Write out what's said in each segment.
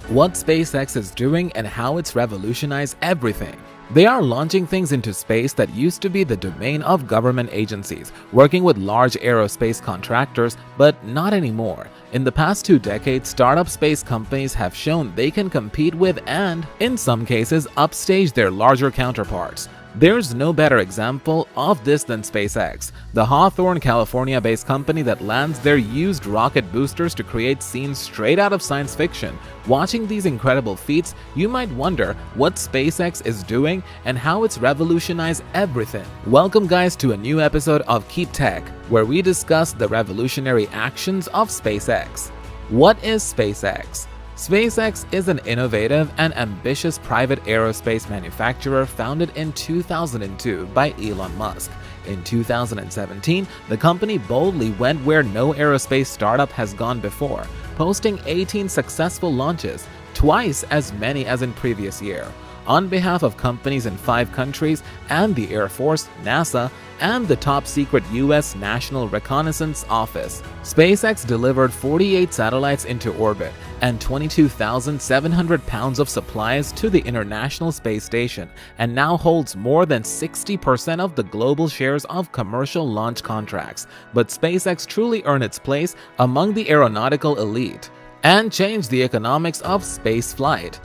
what SpaceX is doing and how it's revolutionized everything. They are launching things into space that used to be the domain of government agencies, working with large aerospace contractors, but not anymore. In the past 2 decades, startup space companies have shown they can compete with and, in some cases, upstage their larger counterparts. There's no better example of this than SpaceX, the Hawthorne, California-based company that lands their used rocket boosters to create scenes straight out of science fiction. Watching these incredible feats, you might wonder what SpaceX is doing and how it's revolutionized everything. Welcome guys to a new episode of Keep Tech, where we discuss the revolutionary actions of SpaceX. What is SpaceX? SpaceX is an innovative and ambitious private aerospace manufacturer founded in 2002 by Elon Musk. In 2017, the company boldly went where no aerospace startup has gone before, posting 18 successful launches, twice as many as in previous year. On behalf of companies in 5 countries and the Air Force, NASA, and the top-secret U.S. National Reconnaissance Office, SpaceX delivered 48 satellites into orbit and 22,700 pounds of supplies to the International Space Station, and now holds more than 60% of the global shares of commercial launch contracts. But SpaceX truly earned its place among the aeronautical elite and changed the economics of space flight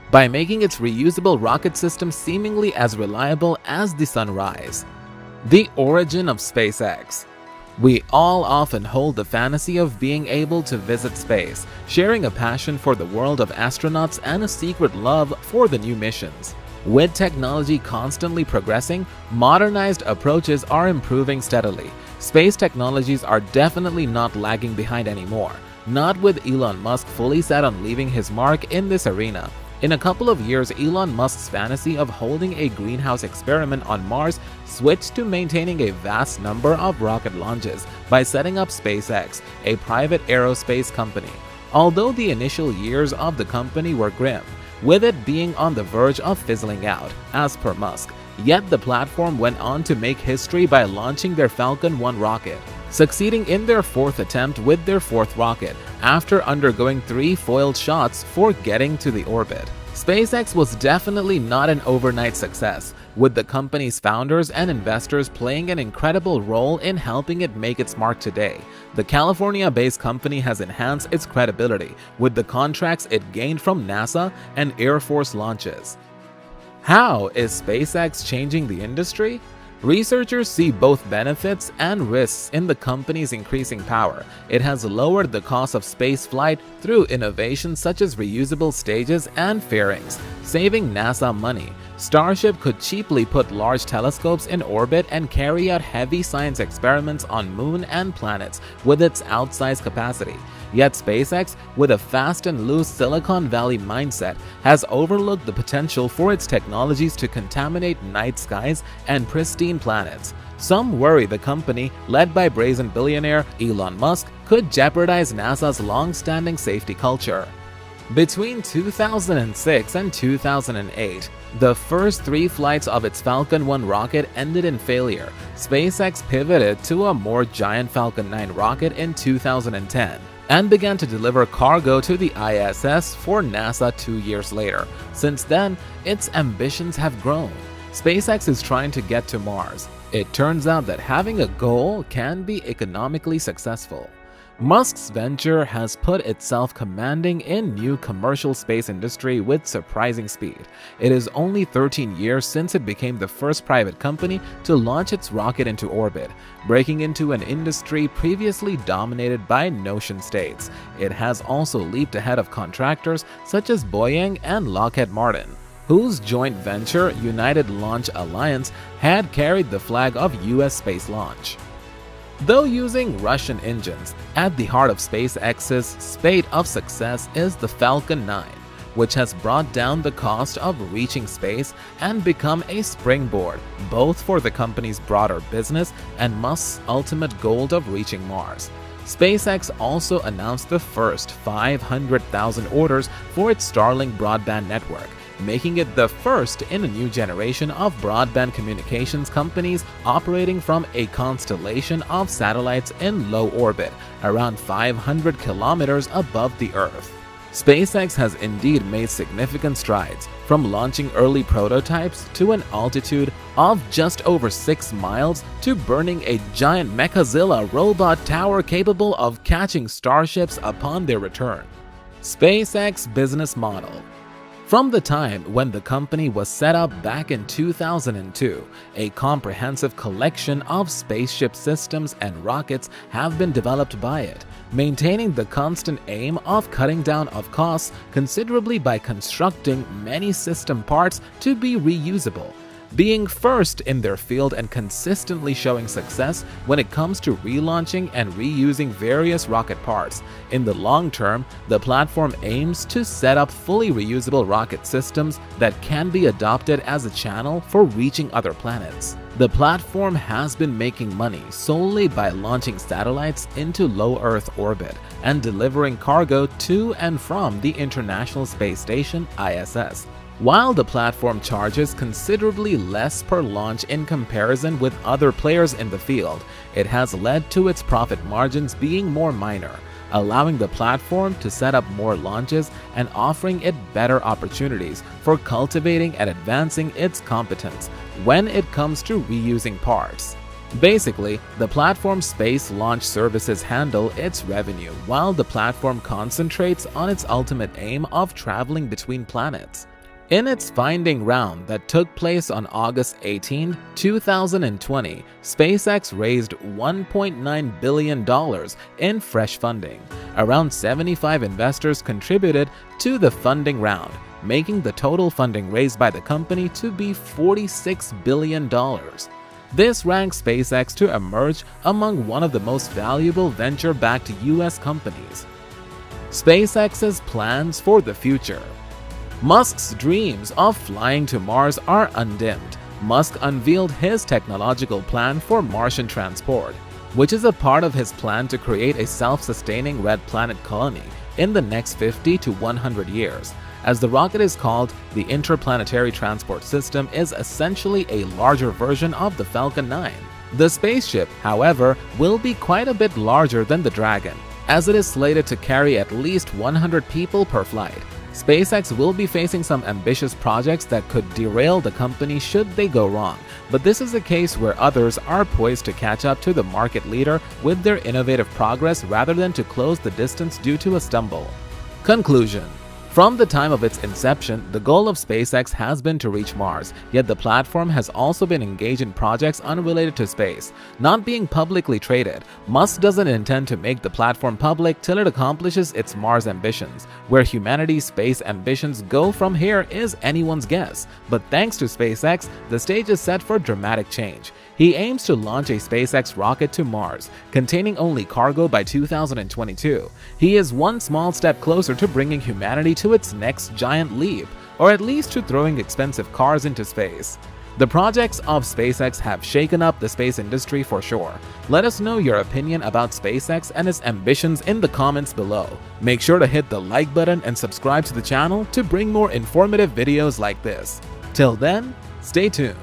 by making its reusable rocket system seemingly as reliable as the sunrise. The origin of SpaceX. We all often hold the fantasy of being able to visit space, sharing a passion for the world of astronauts and a secret love for the new missions. With technology constantly progressing, modernized approaches are improving steadily. Space technologies are definitely not lagging behind anymore, not with Elon Musk fully set on leaving his mark in this arena. In a couple of years, Elon Musk's fantasy of holding a greenhouse experiment on Mars switched to maintaining a vast number of rocket launches by setting up SpaceX, a private aerospace company. Although the initial years of the company were grim, with it being on the verge of fizzling out, as per Musk, yet the platform went on to make history by launching their Falcon 1 rocket, succeeding in their 4th attempt with their 4th rocket, after undergoing 3 foiled shots for getting to the orbit. SpaceX was definitely not an overnight success, with the company's founders and investors playing an incredible role in helping it make its mark today. The California-based company has enhanced its credibility with the contracts it gained from NASA and Air Force launches. How is SpaceX changing the industry? Researchers see both benefits and risks in the company's increasing power. It has lowered the cost of space flight through innovations such as reusable stages and fairings, saving NASA money. Starship could cheaply put large telescopes in orbit and carry out heavy science experiments on Moon and planets with its outsized capacity. Yet SpaceX, with a fast and loose Silicon Valley mindset, has overlooked the potential for its technologies to contaminate night skies and pristine planets. Some worry the company, led by brazen billionaire Elon Musk, could jeopardize NASA's long-standing safety culture. Between 2006 and 2008, the first 3 flights of its Falcon 1 rocket ended in failure. SpaceX pivoted to a more giant Falcon 9 rocket in 2010 and began to deliver cargo to the ISS for NASA 2 years later. Since then, its ambitions have grown. SpaceX is trying to get to Mars. It turns out that having a goal can be economically successful. Musk's venture has put itself commanding in new commercial space industry with surprising speed. It is only 13 years since it became the first private company to launch its rocket into orbit, breaking into an industry previously dominated by notion states. It has also leaped ahead of contractors such as Boeing and Lockheed Martin, whose joint venture, United Launch Alliance, had carried the flag of U.S. space launch. Though using Russian engines, at the heart of SpaceX's spate of success is the Falcon 9, which has brought down the cost of reaching space and become a springboard both for the company's broader business and Musk's ultimate goal of reaching Mars. SpaceX also announced the first 500,000 orders for its Starlink broadband network, making it the first in a new generation of broadband communications companies operating from a constellation of satellites in low orbit, around 500 kilometers above the Earth. SpaceX has indeed made significant strides, from launching early prototypes to an altitude of just over 6 miles to burning a giant Mechazilla robot tower capable of catching starships upon their return. SpaceX business model. From the time when the company was set up back in 2002, a comprehensive collection of spaceship systems and rockets have been developed by it, maintaining the constant aim of cutting down of costs considerably by constructing many system parts to be reusable, being first in their field and consistently showing success when it comes to relaunching and reusing various rocket parts. In the long term, the platform aims to set up fully reusable rocket systems that can be adopted as a channel for reaching other planets. The platform has been making money solely by launching satellites into low Earth orbit and delivering cargo to and from the International Space Station (ISS). While the platform charges considerably less per launch in comparison with other players in the field, it has led to its profit margins being more minor, allowing the platform to set up more launches and offering it better opportunities for cultivating and advancing its competence when it comes to reusing parts. Basically, the platform's space launch services handle its revenue while the platform concentrates on its ultimate aim of traveling between planets. In its funding round that took place on August 18, 2020, SpaceX raised $1.9 billion in fresh funding. Around 75 investors contributed to the funding round, making the total funding raised by the company to be $46 billion. This ranks SpaceX to emerge among one of the most valuable venture-backed US companies. SpaceX's plans for the future. Musk's dreams of flying to Mars are undimmed. Musk unveiled his technological plan for Martian transport, which is a part of his plan to create a self-sustaining red planet colony in the next 50 to 100 years. As the rocket is called, the Interplanetary Transport System is essentially a larger version of the Falcon 9. The spaceship, however, will be quite a bit larger than the Dragon, as it is slated to carry at least 100 people per flight. SpaceX will be facing some ambitious projects that could derail the company should they go wrong, but this is a case where others are poised to catch up to the market leader with their innovative progress rather than to close the distance due to a stumble. Conclusion. From the time of its inception, the goal of SpaceX has been to reach Mars, yet the platform has also been engaged in projects unrelated to space. Not being publicly traded, Musk doesn't intend to make the platform public till it accomplishes its Mars ambitions. Where humanity's space ambitions go from here is anyone's guess, but thanks to SpaceX, the stage is set for dramatic change. He aims to launch a SpaceX rocket to Mars, containing only cargo by 2022. He is one small step closer to bringing humanity to its next giant leap, or at least to throwing expensive cars into space. The projects of SpaceX have shaken up the space industry for sure. Let us know your opinion about SpaceX and its ambitions in the comments below. Make sure to hit the like button and subscribe to the channel to bring more informative videos like this. Till then, stay tuned.